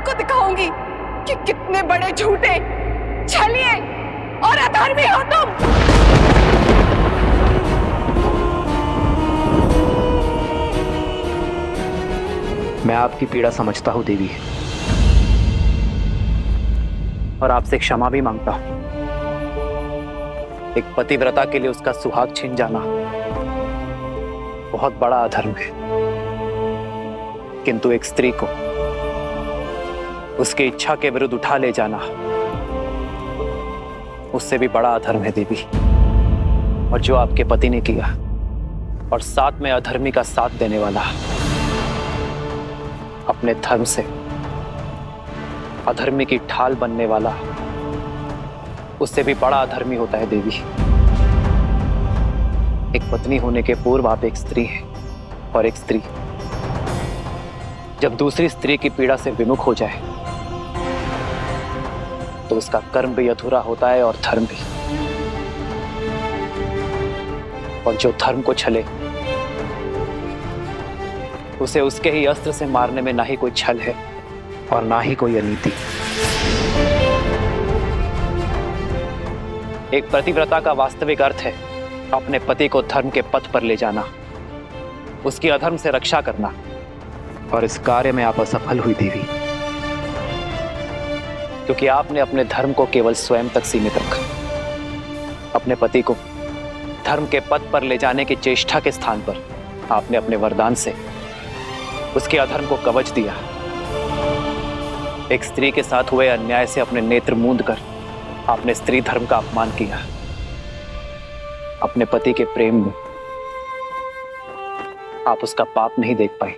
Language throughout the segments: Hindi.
आपको दिखाऊंगी कि कितने बड़े झूठे, छलिए और अधर्मी हो तुम। मैं आपकी पीड़ा समझता हूं देवी, और आपसे क्षमा भी मांगता हूं। एक पतिव्रता के लिए उसका सुहाग छिन जाना बहुत बड़ा अधर्म है, किंतु एक स्त्री को उसकी इच्छा के विरुद्ध उठा ले जाना उससे भी बड़ा अधर्म है देवी। और जो आपके पति ने किया, और साथ में अधर्मी का साथ देने वाला, अपने धर्म से अधर्मी की ढाल बनने वाला, उससे भी बड़ा अधर्मी होता है देवी। एक पत्नी होने के पूर्व आप एक स्त्री हैं, और एक स्त्री जब दूसरी स्त्री की पीड़ा से विमुख हो जाए तो उसका कर्म भी अधूरा होता है और धर्म भी। और जो धर्म को छले उसे उसके ही अस्त्र से मारने में ना ही कोई छल है और ना ही कोई अनीति। एक पतिव्रता का वास्तविक अर्थ है अपने पति को धर्म के पथ पर ले जाना, उसकी अधर्म से रक्षा करना। और इस कार्य में आप असफल हुई देवी, क्योंकि आपने अपने धर्म को केवल स्वयं तक सीमित रखा। अपने पति को धर्म के पथ पर ले जाने की चेष्टा के स्थान पर आपने अपने वरदान से उसके अधर्म को कवच दिया। एक स्त्री के साथ हुए अन्याय से अपने नेत्र मूंद कर आपने स्त्री धर्म का अपमान किया। अपने पति के प्रेम में आप उसका पाप नहीं देख पाए।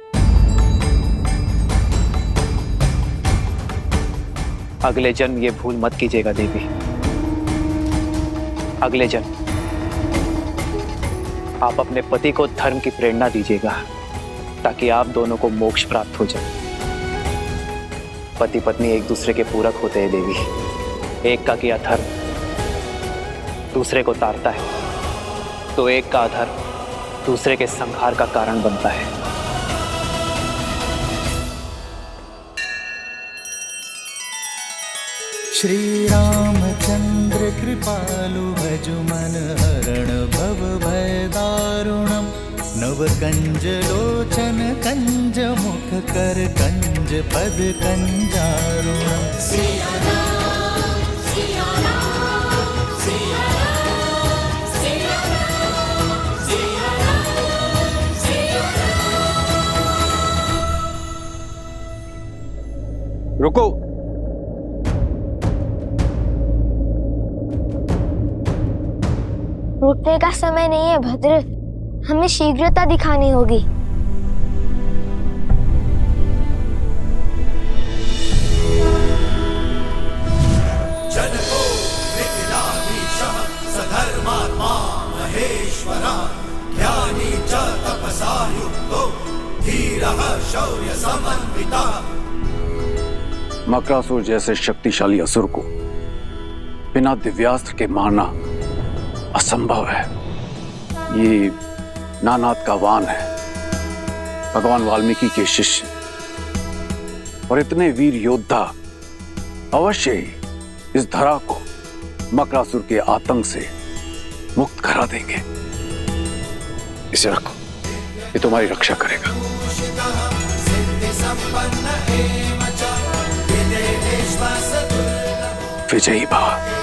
अगले जन्म ये भूल मत कीजिएगा देवी। अगले जन्म आप अपने पति को धर्म की प्रेरणा दीजिएगा, ताकि आप दोनों को मोक्ष प्राप्त हो जाए। पति पत्नी एक दूसरे के पूरक होते हैं देवी। एक का किया धर्म दूसरे को तारता है, तो एक का अधर्म दूसरे के संहार का कारण बनता है। श्री रामचंद्र कृपालु भजु मन हरण भव भय दारुणम नव कंज लोचन कंज मुख कर कंज पद कंजारुणम। रुको। रुकने का समय नहीं है भद्र, हमें शीघ्रता दिखानी होगी। जनको विकलाधीशः सधर्मात्मा महेश्वरा ज्ञानी च तपसा युक्तो धीरः शौर्य समन्वितः। मकरासुर जैसे शक्तिशाली असुर को बिना दिव्यास्त्र के मारना असंभव है। ये नानाद का वान है, भगवान वाल्मीकि के शिष्य, और इतने वीर योद्धा अवश्य ही इस धरा को मकरासुर के आतंक से मुक्त करा देंगे। इसे रखो, ये तुम्हारी रक्षा करेगा। विजयी भव।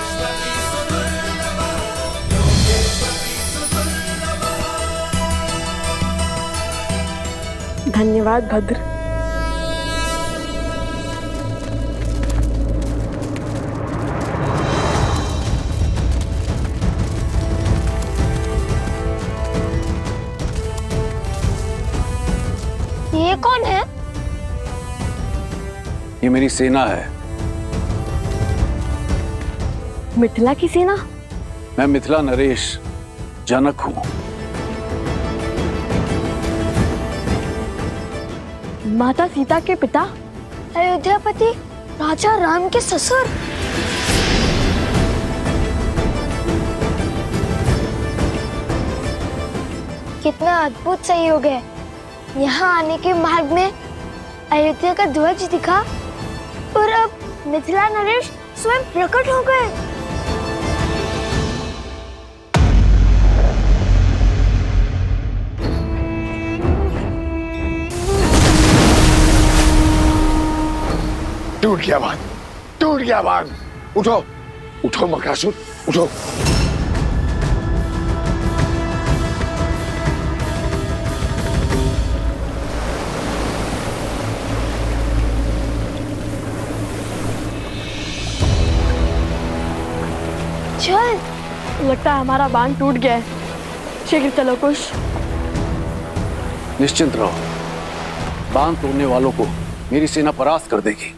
धन्यवाद भद्र। ये कौन है? ये मेरी सेना है। मिथिला की सेना? मैं मिथिला नरेश जनक हूं। माता सीता के पिता? अयोध्यापति राजा राम के ससुर। कितना अद्भुत संयोग है। यहाँ आने के मार्ग में अयोध्या का ध्वज दिखा और अब मिथिला नरेश स्वयं प्रकट हो गए। टूट गया बांध, टूट गया बांध। उठो उठो मकरासुर, उठो। चल, लगता है हमारा बांध टूट गया है। शीघ्र चलो कुश। निश्चिंत रहो, बांध तोड़ने वालों को मेरी सेना परास्त कर देगी।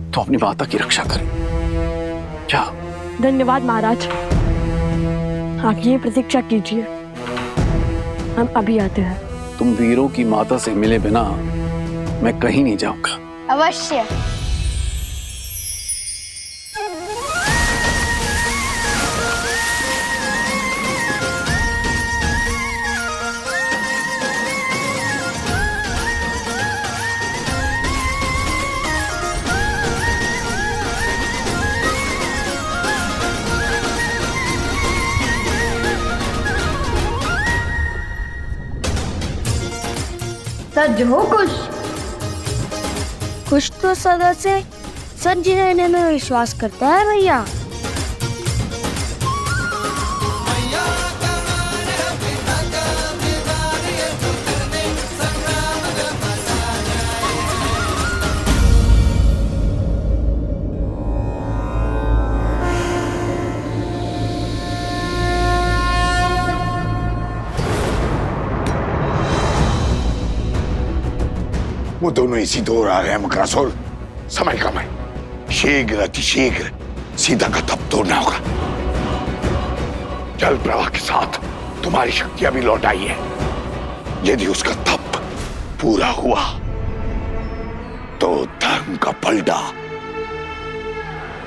तो अपनी माता की रक्षा करें। क्या? धन्यवाद महाराज। आप ये प्रतीक्षा कीजिए, हम अभी आते हैं। तुम वीरों की माता से मिले बिना मैं कहीं नहीं जाऊंगा। अवश्य। सच हो कुश? कुछ तो सदा से सच रहने में विश्वास करता है भैया। वो दोनों इसी दौर आ रहे हैं मकरासुर। समय कम है, शीघ्र अतिशीघ्र सीता का तप तोड़ना होगा। जल प्रवाह के साथ तुम्हारी शक्तियां भी लौट आई है। यदि उसका तप पूरा हुआ तो धर्म का पलड़ा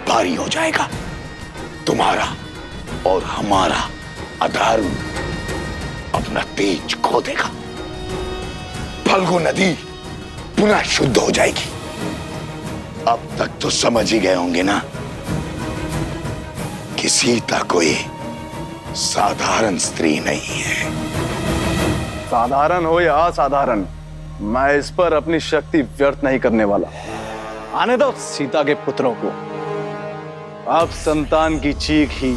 भारी हो जाएगा। तुम्हारा और हमारा अधर्म अपना तेज खो देगा। फल्गु नदी पुनः शुद्ध हो जाएगी। अब तक तो समझ ही गए होंगे ना कि सीता कोई साधारण स्त्री नहीं है। साधारण हो या असाधारण, मैं इस पर अपनी शक्ति व्यर्थ नहीं करने वाला। आने दो सीता के पुत्रों को। अब संतान की चीख ही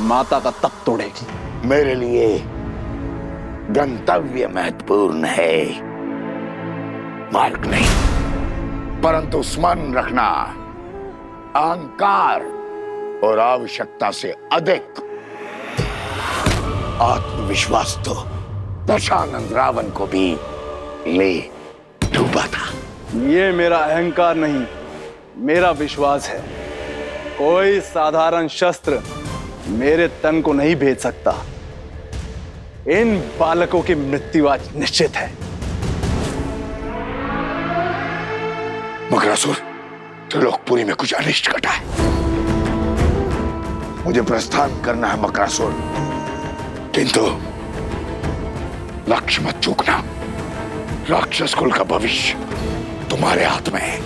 माता का तप तोड़ेगी। मेरे लिए गंतव्य महत्वपूर्ण है, मार्ग नहीं। परंतु स्मरण रखना, अहंकार और आवश्यकता से अधिक आत्मविश्वास तो दशानंद रावण को भी ले डूबा था। ये मेरा अहंकार नहीं, मेरा विश्वास है। कोई साधारण शस्त्र मेरे तन को नहीं भेद सकता। इन बालकों की मृत्यु आज निश्चित है। मकरासुर, त्रिलोकपुरी में कुछ अनिष्ट घटा है। मुझे प्रस्थान करना है मकरासुर, किंतु लक्ष्य मत चूकना। राक्षस कुल का भविष्य तुम्हारे हाथ में है।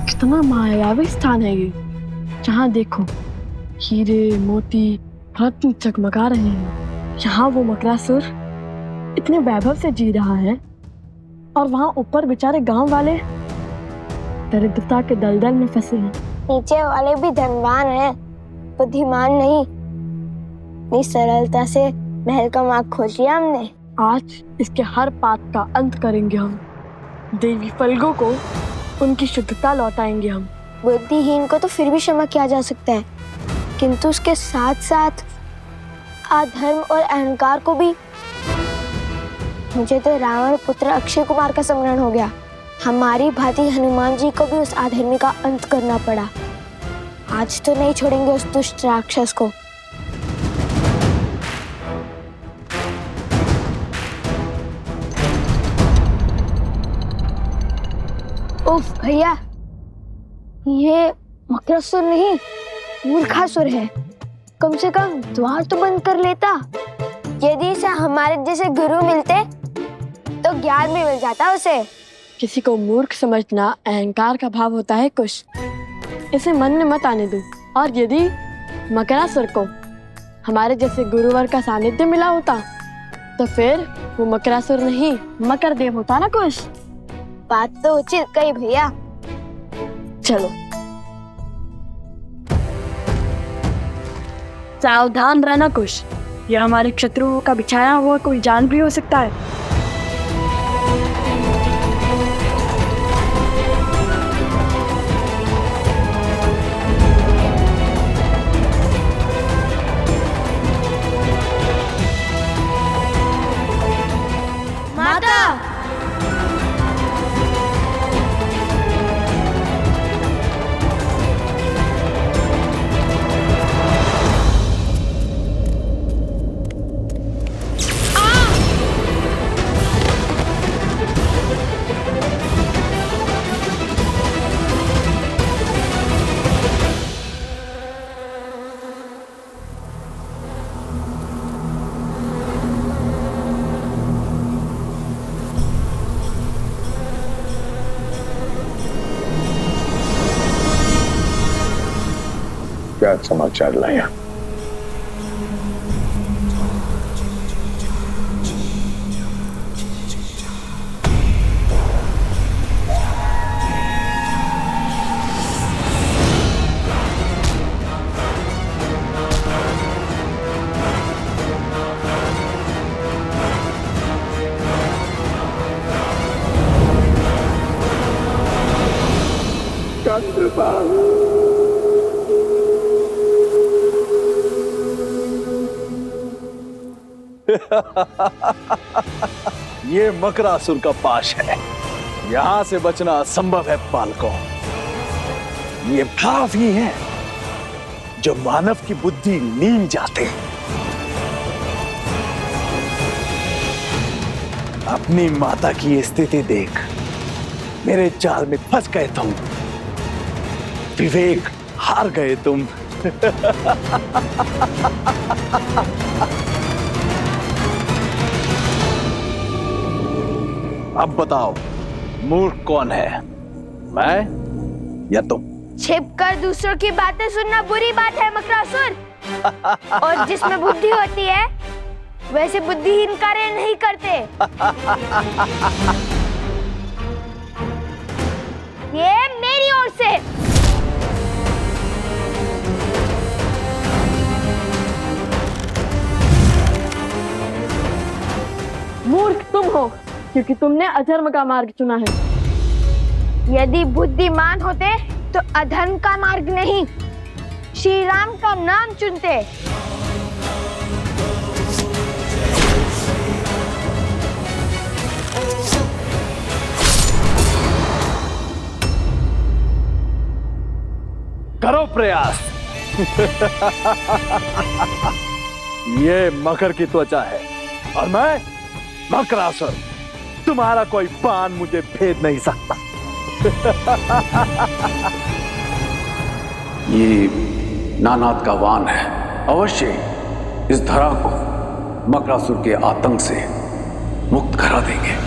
कितना मायावी स्थान है ये। जहाँ देखो हीरे मोती रत्न चकमका रहे हैं। यहाँ वो मकरासुर इतने वैभव से जी रहा है और वहां ऊपर बेचारे गांव वाले दरिद्रता के दलदल में फंसे हैं। नीचे वाले भी धनवान हैं, बुद्धिमान नहीं। इतनी सरलता से महल का मार्ग खोज लिया हमने। आज इसके हर पाप का अंत करेंगे हम। देवी फल्गु को उनकी शुद्धता लौटाएंगे हम। बुद्धिहीन को तो फिर भी क्षमा किया जा सकता है, किंतु उसके साथ साथ अधर्म और अहंकार को भी। मुझे तो रावण पुत्र अक्षय कुमार का स्मरण हो गया। हमारी भांति हनुमान जी को भी उस अधर्मी का अंत करना पड़ा। आज तो नहीं छोड़ेंगे उस दुष्ट राक्षस को। उफ भैया, ये मकरासुर नहीं, मूर्खासुर है। कम से कम द्वार तो बंद कर लेता। यदि इसे हमारे जैसे गुरु मिलते तो ज्ञान भी मिल जाता उसे। किसी को मूर्ख समझना अहंकार का भाव होता है कुश। इसे मन में मत आने दो। और यदि मकरासुर को हमारे जैसे गुरुवर का सानिध्य मिला होता तो फिर वो मकरासुर नहीं मकर देव होता ना कुश। बात तो उचित कही भैया। चलो सावधान रहना कुश, यह हमारे शत्रुओं का बिछाया हुआ कोई जाल भी हो सकता है। क्या समाचार लाया? ये मकरासुर का पाश है। यहां से बचना असंभव है बालकों। ये भाव ही है जो मानव की बुद्धि नील जाते। अपनी माता की स्थिति देख, मेरे जाल में फंस गए तुम। विवेक हार गए तुम। अब बताओ, मूर्ख कौन है, मैं या तुम? छिपकर दूसरों की बातें सुनना बुरी बात है मकरासुर। और जिसमें बुद्धि होती है वैसे बुद्धिहीन कार्य नहीं करते। ये मेरी ओर से। मूर्ख तुम हो क्योंकि तुमने अधर्म का मार्ग चुना है। यदि बुद्धिमान होते तो अधर्म का मार्ग नहीं, श्री राम का नाम चुनते। करो प्रयास। ये मकर की त्वचा है और मैं मकरासुर। तुम्हारा कोई बाण मुझे भेद नहीं सकता। ये नानाद का वान है। अवश्य इस धरा को मकरासुर के आतंक से मुक्त करा देंगे।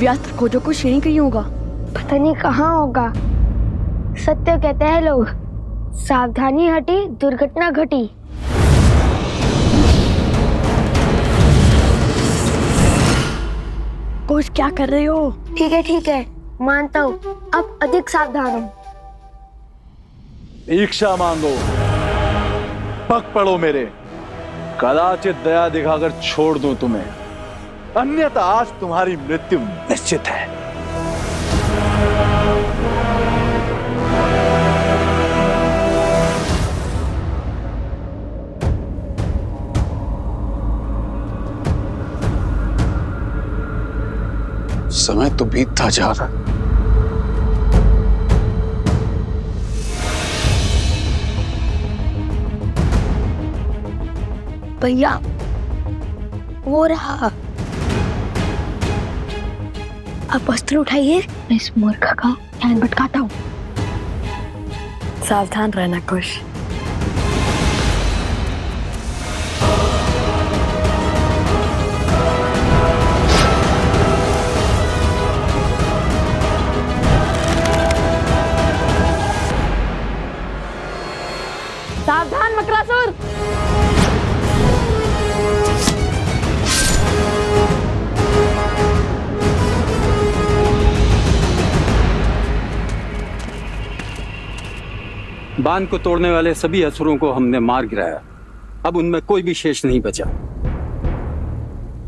दिव्यास्त्र खोजो कुछ यहीं कहीं होगा। पता नहीं कहाँ होगा। सत्य कहते हैं लोग, सावधानी हटी दुर्घटना घटी। कुछ क्या कर रहे हो? ठीक है, मानता हूँ, अब अधिक सावधान हूँ। दीक्षा मांगो, पग पड़ो मेरे, कदाचित दया दिखाकर छोड़ दूं तुम्हें, अन्यथा आज तुम्हारी मृत्यु निश्चित है। समय तो बीतता जा रहा है। भैया, वो रहा। अब वस्त्र उठाइए, मैं इस मूर्ख का ध्यान भटकाता हूँ। सावधान रहना कुश। सावधान मकरासुर। बांध को तोड़ने वाले सभी असुरों को हमने मार गिराया, अब उनमें कोई भी शेष नहीं बचा।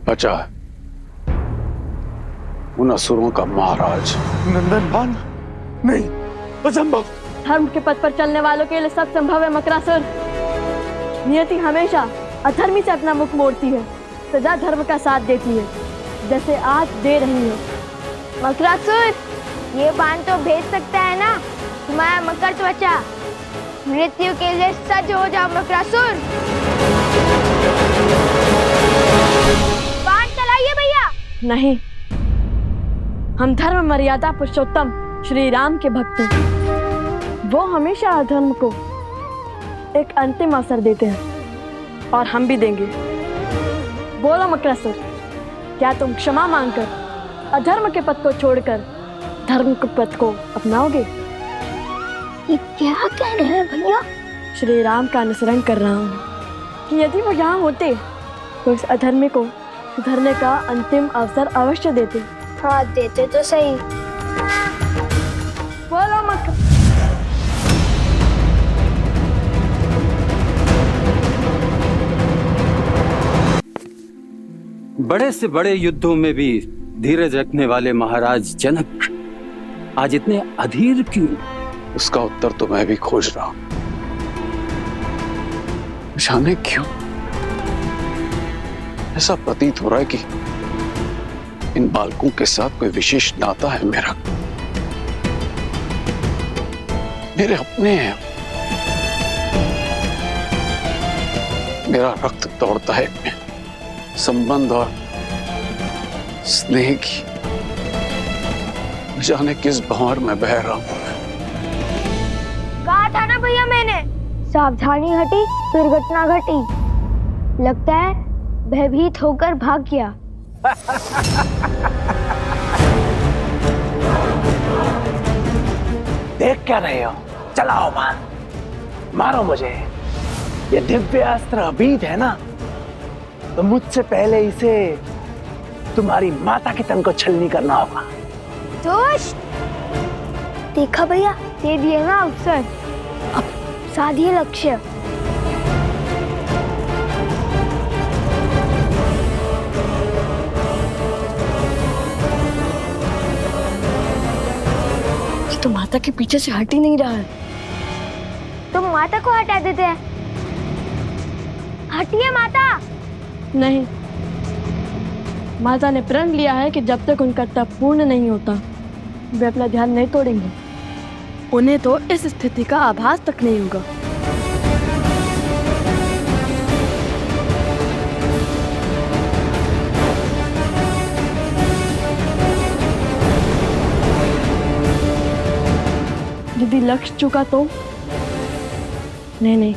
बचा उन असुरों का महाराज नंदन बान नहीं, असंभव। धर्म के पथ पर चलने वालों के लिए सब संभव है मकरासुर। नियति हमेशा अधर्मी से अपना मुख मोड़ती है, सदा धर्म का साथ देती है, जैसे आज दे रही है। मकरासुर, ये बांध तो भेज सकता है ना तुम्हारा मकर त्वचा। मृत्यु के लिए सज्ज हो जाओ मकरासुर। बांध चलाइए भैया। नहीं, हम धर्म मर्यादा पुरुषोत्तम श्री राम के भक्त हैं। वो हमेशा अधर्म को एक अंतिम अवसर देते हैं और हम भी देंगे। बोलो मकरासुर, क्या तुम क्षमा मांगकर अधर्म के पथ को छोड़कर धर्म के पथ को अपनाओगे? ये क्या कह रहे हैं भैया? श्री राम का अनुसरण कर रहा हूँ कि यदि वो यहाँ होते तो इस अधर्मी को सुधरने का अंतिम अवसर अवश्य देते। हाँ, देते तो सही। बोलो मक। बड़े से बड़े युद्धों में भी धीरज रखने वाले महाराज जनक आज इतने अधीर क्यों? उसका उत्तर तो मैं भी खोज रहा हूं। जाने क्यों ऐसा प्रतीत हो रहा है कि इन बालकों के साथ कोई विशेष नाता है मेरा। मेरे अपने हैं, मेरा रक्त दौड़ता है इनमें। संबंध और स्नेह की जाने किस भंवर में बह रहा हूं। कहा था ना भैया मैंने, सावधानी हटी दुर्घटना घटी। लगता है भयभीत होकर भाग गया। देख क्या रहे हो? चलाओ बाण, मारो मुझे। ये दिव्य अस्त्र अभीत है ना, तो मुझसे पहले इसे तुम्हारी माता के तन को छलनी करना होगा। जोश! देखा भैया, दे दिए ना अवसर। अब साधिए लक्ष्य। तो माता के पीछे से हट ही नहीं रहा है। तुम माता को हटा देते हैं। हटिए माता। नहीं, माता ने प्रण लिया है कि जब तक उनका तप पूर्ण नहीं होता वे अपना ध्यान नहीं तोड़ेंगे। उन्हें तो इस स्थिति का आभास तक नहीं होगा। यदि लक्ष्य चुका तो? नहीं।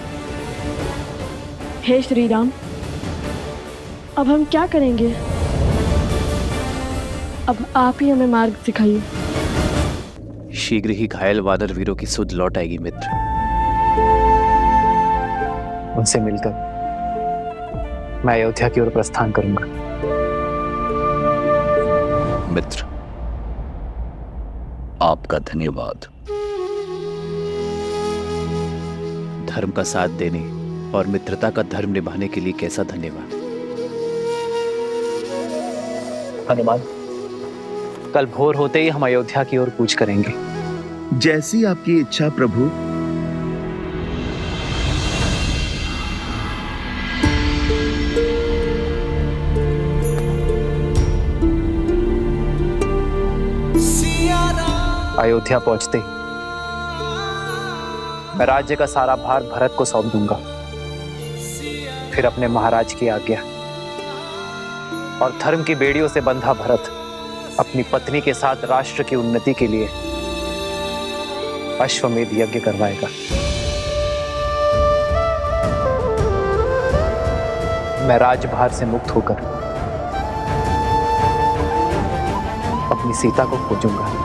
हे श्री राम, अब हम क्या करेंगे? अब आप ही हमें मार्ग सिखाइए। शीघ्र ही घायल वानर वीरों की सुध लौट आएगी मित्र। उनसे मिलकर मैं अयोध्या की ओर प्रस्थान करूंगा। मित्र, आपका धन्यवाद। धर्म का साथ देने और मित्रता का धर्म निभाने के लिए कैसा धन्यवाद। हनुमान, कल भोर होते ही हम अयोध्या की ओर कूच करेंगे। जैसी आपकी इच्छा प्रभु। अयोध्या पहुंचते ही मैं राज्य का सारा भार भरत को सौंप दूंगा। फिर अपने महाराज की आज्ञा और धर्म की बेड़ियों से बंधा भरत अपनी पत्नी के साथ राष्ट्र की उन्नति के लिए अश्वमेध यज्ञ करवाएगा। मैं राजभार से मुक्त होकर अपनी सीता को खोजूंगा।